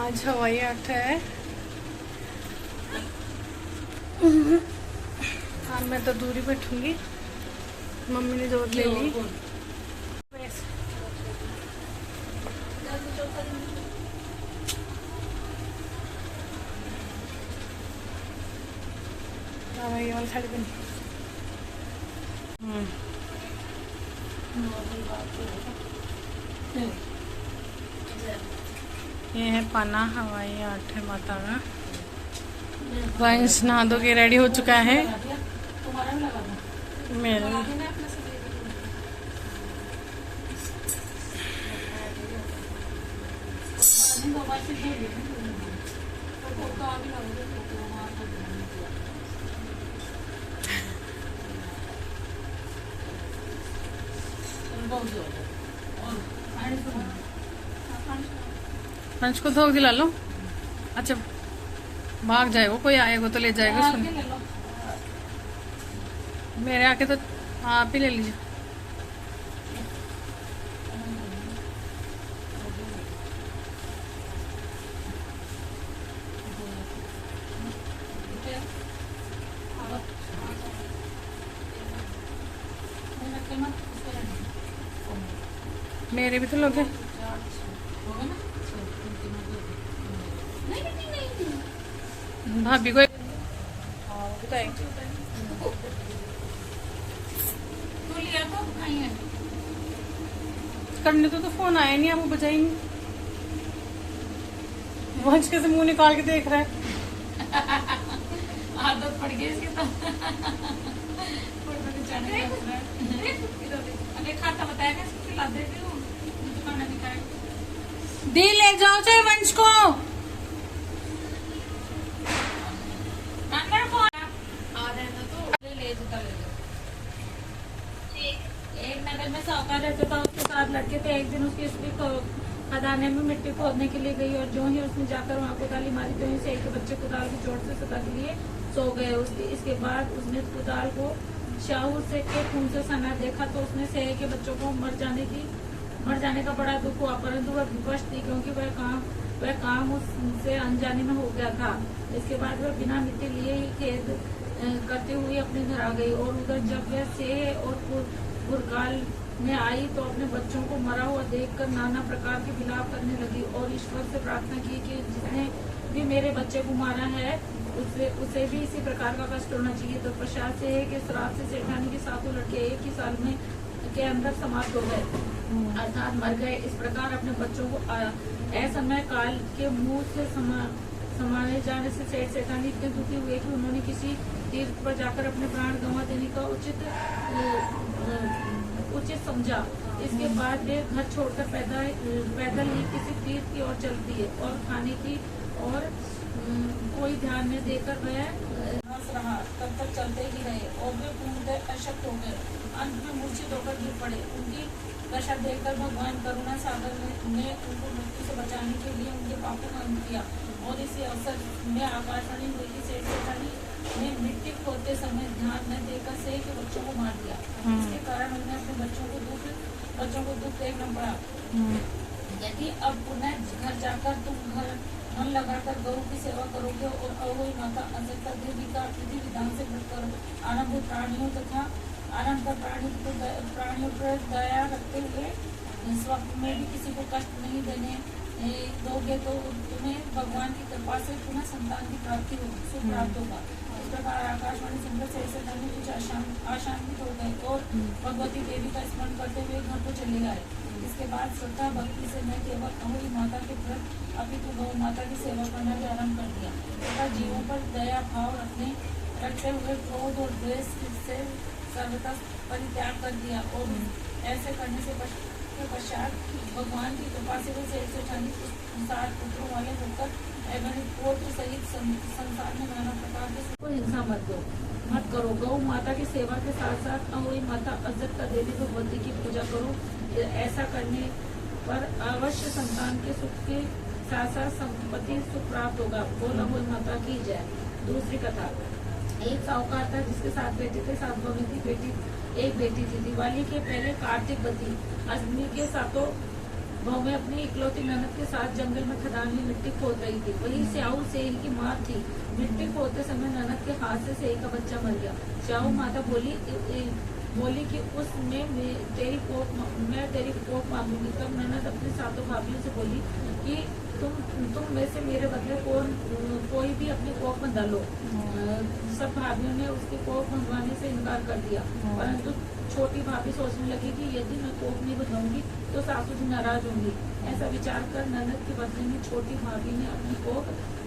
आज हवाई अड्डा है। हाँ मैं तो दूरी बैठूंगी, मम्मी ने जोर ले ली। ये वाली साड़ी पहनी। ये है पना हवाई अड्डा माता का। वंश नहा धो के रेडी हो चुका है। मेरे पंच को धोख दिला लो। अच्छा भाग जाएगा, कोई आएगा तो ले जाएगा उसको। मेरे आके तो आप ही ले लीजिए। मेरे भी तो लोग हैं। भाभी को करने तो फोन आया नहीं, आप वो बजाएंगे। वंश कैसे मुंह निकाल के देख रहा है। आदत पड़ गई इसकी तो। खाता बताया खिला देती हूँ, खाना नहीं खाएगा। दी ले जाओ चाहे वंश को। एक नगर में साहूकार रहता था, उसके साथ लड़के थे। एक दिन उसकी स्त्री खदाने में मिट्टी खोदने के लिए गई और जो ही उसने जाकर वहाँ कुदाली मारी तो ही से एक बच्चे कुदाल की चोट से सदा के लिए सो गए। इसके बाद उसने कुदाल को शाहूर से के खून से सना देखा तो उसने सेहे के बच्चों को मर जाने का बड़ा दुख हुआ, परंतु वह विवश थी क्योंकि वह काम उससे अनजाने में हो गया था। इसके बाद वह बिना मिट्टी लिए ही खेद करते हुए अपने घर आ गई और उधर जब वह सेह और पुरकाल में आई तो अपने बच्चों को मरा हुआ देखकर नाना प्रकार के विलाप करने लगी और ईश्वर से प्रार्थना की कि जिसने भी मेरे बच्चे को मारा है उसे भी इसी प्रकार का कष्ट होना चाहिए। तो प्रसाद से है कि श्राप से सेठानी के सातों लड़के एक ही साल में के अंदर समाप्त हो गए, अर्थात मर गए। इस प्रकार अपने बच्चों को असमय काल के मुंह से समाये जाने से सेठ सेठानी इतने दुखी हुए कि उन्होंने किसी तीर्थ पर जाकर अपने प्राण गंवा देने का उचित समझा। इसके बाद वे घर छोड़कर पैदल ही किसी तीर्थ की ओर चल दिए और खाने की और कोई ध्यान न देकर वह रहा। तब तक चलते ही रहे और वे पूर्णतः अशक्त हो गए। अंत में मूर्छित होकर गिर पड़े। उनकी दशा देखकर भगवान करुणा सागर ने उनको मृत्यु से बचाने के लिए उनके पापों का अंत किया और इसी अवसर में आकाशवाणी हुई कि सेठ सेठानी ने मिट्टी खोदते समय ध्यान न देकर सेठ के बच्चों को मार दिया। इसके कारण उन्हें अपने बच्चों को दुख देखना पड़ा। यदि अब पुनः घर जाकर तुम मन लगाकर गौ की सेवा करोगे और अहोई माता अजंता देवी का विधि विधान से व्रत करो, आनंद प्राणियों तथा आनंद पर प्राणियों पर दया रखते हुए स्वप्न में भी किसी को कष्ट नहीं देने दोगे तो तुम्हें भगवान की कृपा से पुनः संतान की प्राप्ति होगी, सुख प्राप्त होगा। इस प्रकार आकाशवाणी सुनकर से कुछ आशान्वित हो गए और भगवती देवी का स्मरण करते हुए घर को चले गए। इसके बाद श्रद्धा भक्ति से न केवल अहोई माता के व्रत अपितु गौ माता की सेवा करना भी आरम्भ कर दिया तथा जीवों पर दया भाव रखते हुए क्रोध और द्वेष से सर्वथा परित्याग कर दिया। और ऐसे करने से पश्चात भगवान की कृपा से वे सेठ सेठानी 7 पुत्रों वाले होकर अगणित पुत्र सहित संसार में नाना प्रकार के हिंसा मत करो। गौ माता की सेवा के साथ साथ अहोई माता अजंता देवी भगवती की पूजा करो। ऐसा करने पर अवश्य संतान के सुख के साथ साथ संपत्ति सुख प्राप्त होगा। बोल अहोई माता की जय। दूसरी कथा। एक साहूकार था जिसके 7 बेटे थे। 7 भगवती बेटी एक बेटी थी। दिवाली के पहले कार्तिक बती अष्टमी के 7 बहुएं अपनी इकलौती ननद के साथ जंगल में खदान में मिट्टी खोद रही थी। वही स्याऊ सेल की माँ थी। मिट्टी खोदते समय ननद के हाथ से सेल का बच्चा मर गया। स्याऊ माता बोली कि उसमें मैं तेरी कोख मांगूंगी। तब ननद अपनी सातों भाभियों से बोली कि तुम में से मेरे बदले कोई भी अपनी कोख बंधा लो। सब भाभियों ने उसकी कोख बंधवाने से इनकार कर दिया, परंतु छोटी भाभी सोचने लगी कि यदि मैं कोख नहीं बंधाऊंगी तो सासू जी नाराज होंगी। ऐसा विचार कर ननद के बदले में छोटी भाभी ने अपनी कोख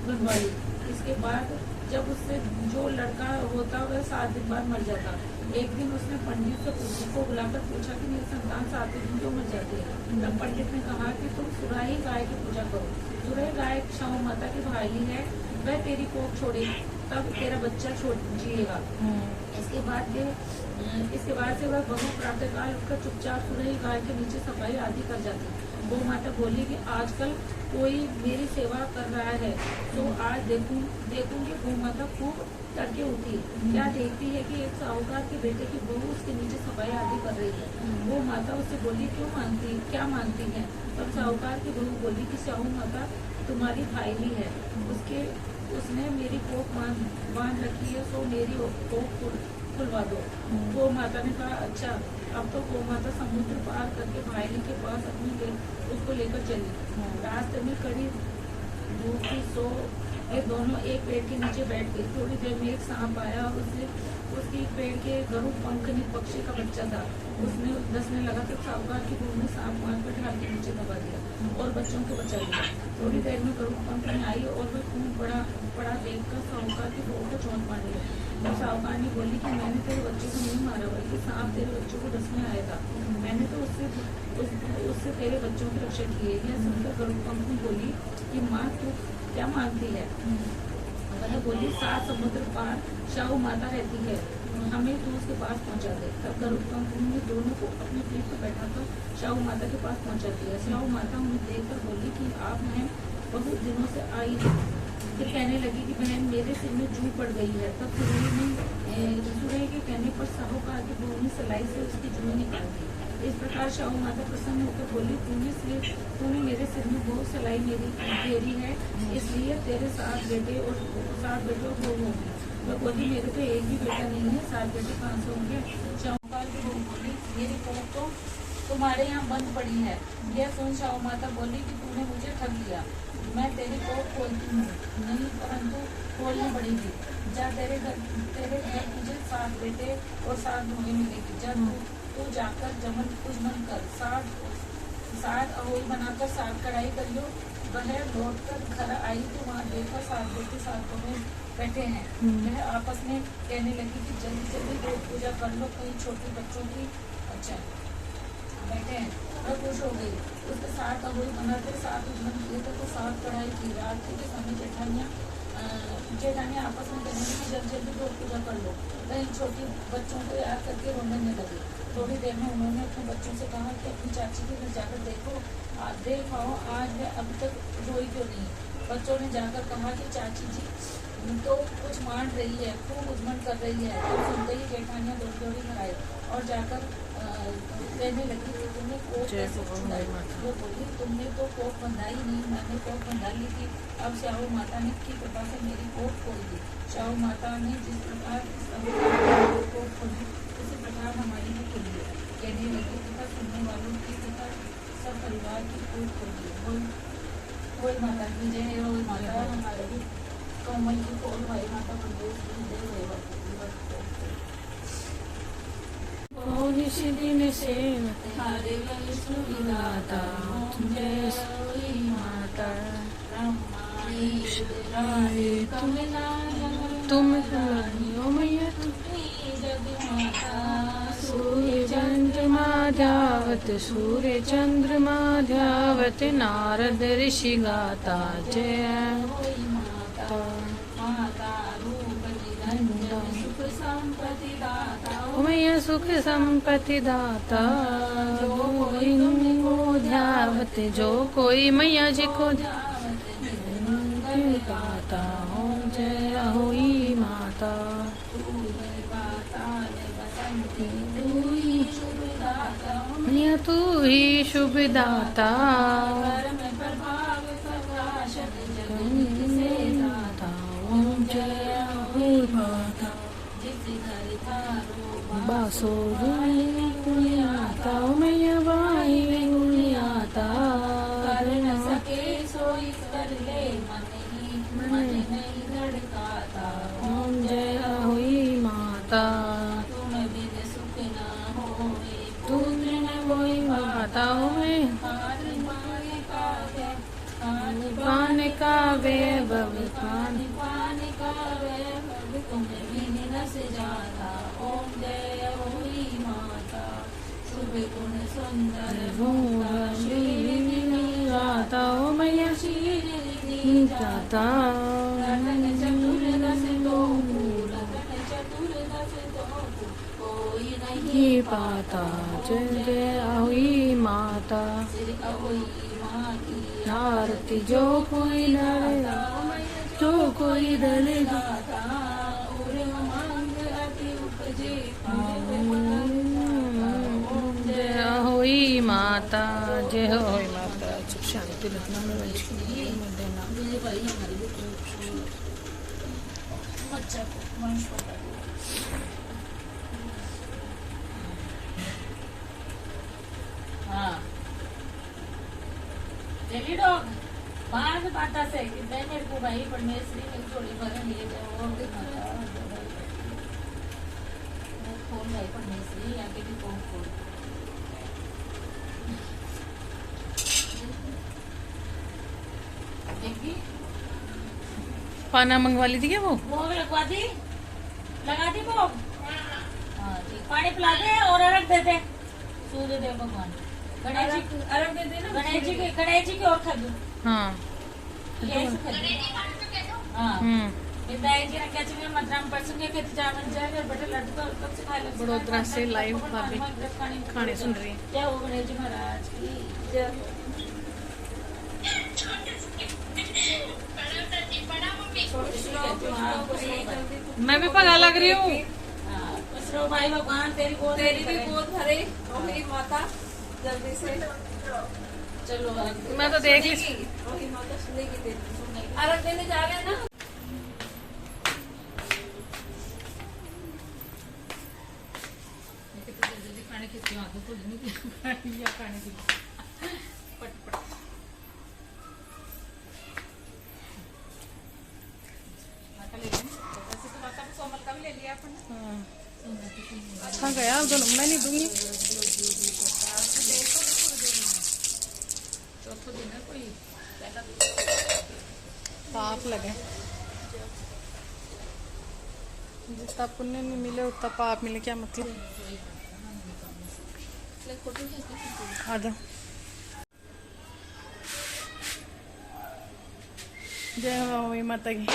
बंधवाई। इसके बाद जब उससे जो लड़का होता वह 7 दिन बाद मर जाता। एक दिन उसने पंडित को बुलाकर पूछा कि मेरी संतान 7 दिन क्यों मर जाती है। तब पंडित ने कहा कि तुम सुराही गाय की पूजा करो। सुराही गाय शाऊ माता की भाई है, वह तेरी कोख छोड़ेगी, तब तेरा बच्चा जिएगा। इसके बाद से वह बहू प्रातःकाल उठकर चुपचाप सुराही गाय के नीचे सफाई आदि कर जाती। गौ माता बोली कि आजकल कोई मेरी सेवा कर रहा है तो आज देखूंगी। गौ माता खूब तड़के उठी, क्या देखती है कि एक साहूकार के बेटे की बहू उसके नीचे सफाई आदि कर रही है। वो माता उससे बोली क्या मांगती है। तब साहूकार की बहू बोली कि साहू माता तुम्हारी भाईली है, उसने मेरी कोख बांध रखी है, सो मेरी कोख खुलवा दो। गौ माता ने कहा अच्छा। अब तो गौ माता समुद्र पार करके भाईली के पास उसको लेकर चली। रास्ते में कड़ी धूप थी, सो ये दोनों एक पेड़ के नीचे बैठ गई। थोड़ी देर में एक सांप आया और उसकी पेड़ के गरुड़ पंखनी पक्षी का बच्चा था। उसने दसने लगा कि साहूकार की बहू ने सांप मारकर ढाल के नीचे दबा दिया और बच्चों को बचा लिया। थोड़ी देर में गरुड़ पंखनी आई और वह खून पड़ा देखकर साहूकार की बहू को चोट मार लिया। और साहूकार ने बोली कि मैंने तेरे बच्चों को नहीं मारा, बल्कि सांप तेरे बच्चों को डसने आया था। मैंने तो उससे तेरे बच्चों की रक्षा की है। यह सुनकर गरुड़ पंखनी बोली कि माँ तू क्या मांगती है। वह बोली 7 समुद्र पार शाहू माता रहती है, हमें तू उसके पास पहुंचा दे। तब गरुड़ पंखनी ने दोनों को अपनी पीठ पर बैठाकर शाहू माता के पास पहुंचा दिया। शाहू माता उन्हें देखकर बोली कि आप मैं बहुत दिनों से आई है। फिर कहने लगी कि बहन मेरे सिर में जू पड़ गई है। तब सुरही के कहने पर साहूकार की बहू ने सलाई से उसकी जू निकाल दी। इस प्रकार शाहू माता प्रसन्न होकर बोली तूने मेरे सिर में बहुत सलाई घेरी है, इसलिए तेरे 7 बेटे और 7 बहू होंगे। वह बोली मेरे तो एक भी बेटा नहीं है, 7 बेटे 500 होंगे। शाहूकार की बहू बोली मेरी कोख तो तुम्हारे यहाँ बंद पड़ी है। यह सुन शाहू माता बोली कि तूने मुझे ठग लिया, मैं तेरी कोख खोलती हूँ नहीं, परंतु खोलनी पड़ेगी। जा तेरे घर तुझे 7 बेटे और 7 बहूएं मिलेगी। जब तू जाकर जमन कर 7 अहोई बनाकर 7 कढ़ाई करियो। वह लौट कर घर आई तो वहाँ देखा 7 बेटे 7 बहूएं बैठे हैं। वह आपस में कहने लगी कि जल्दी जल्दी गोद पूजा कर लो, कई छोटे बच्चों की अच्छा बैठे हैं। वह खुश हो गई। उसके 7 अहोई बनाकर 7 उजमन किए थे तो 7 कढ़ाई की। रात के समय जेठानियाँ आपस में कहने लगी जल्दी जल्दी गोद पूजा कर लो। कई छोटी बच्चों को याद करके रोने लगी। थोड़ी देर में उन्होंने अपने बच्चों से कहा कि अपनी चाची के घर जाकर देख आओ आज वह अब तक रोई क्यों नहीं। बच्चों ने जाकर कहा कि चाची जी तो कुछ मान रही है, खूब उजमन कर रही है। तो सुनते ही जेठानियाँ दौड़ी घर आए और जाकर कहने लगी कि तुमने कोख कैसे छुड़ाई। वो बोली तुमने तो कोख बंधाई नहीं, मैंने कोख बंधा ली थी। अब शाहू माता ने की कृपा से मेरी कोख खोल दी। शाहू माता ने जिस प्रकार कोख खोली उसी प्रकार हमारी भी खोली है। कहने लगी तथा सुनने वालों की तथा सब परिवार की कोख खोली। वही माता की जय। वही माता हमारी कोमल की कोल भाई माता प्रदेश दिन से हरे विष्णु विधाता जय माता तुम सूर्य चंद्रमा ध्यावत नारद ऋषि गाता जय मैया सुख संपत्ति दाता जो ध्यावत जो कोई मैया जी को गाता हो जय होई माता। या तू ही शुभ दाता कर्म प्रभाव प्रकाशक जगत से दाता। ओम जय हो माता जिस घर थारो बासो गुणियाता मैया बाई गुणियाता कर न सके सोई कर ले मन ही मन नहीं धड़काता। ओम जय हुई माता तुम बिन सुख न होवे तू न होई माता में पान का वैभव पान पान का वैभव तुम बिन रस जाता। ओम जय होई माता शुभ गुण सुंदर भोगा शीलिनी गाता ओ मैया शीलिनी गाता रतन चतुर्दश तो रतन चतुर्दश तो कोई नहीं ही पाता जय जय हुई माता श्री अहोई माँ की आरती जो कोई डरे जो कोई डरे दाता और मांग अति उपजे जय हुई माता जय हुई माता सुख शांति रखना में वंश की मत देना बच्चा को वंश पकड़ हाँ चली डॉग बाहर से बाता से कितने मेरे को भाई परमेश्वरी मेरी चोली भर लिए जाओ और खोल भाई परमेश्वरी आगे भी खोल देखी पाना मंगवा ली थी क्या वो भोग लगवा दी लगा दी भोग हाँ ठीक पानी पिला दे और अर्घ दे दे सूर्य देव भगवान गणेश जी अर्घ दे दे ना गणेश जी की और खा दो हाँ हाँ विदाई जी रखा चाहिए मद्राम परसों के जावन जाए बटे लड्डू का कब से खाए बड़ोदरा से लाइव भाभी खाने सुन रही है क्या हो गणेश जी महाराज की जय हो। मैं भी पगा लग रही हूँ खुश भाई भगवान तेरी भी गोद भरे रोही माता जल्दी से चलो मैं तो देख ली रोही माता सुनेगी तेरी अर्घ देने जा रहे हैं ना जल्दी खाने की खाने की पट पट कहाँ गया दोनों मैं नहीं दूंगी पाप लगे जितना पुण्य नहीं मिले उतना पाप मिले क्या मतलब आ जाओ जय हो माता की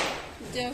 जय हो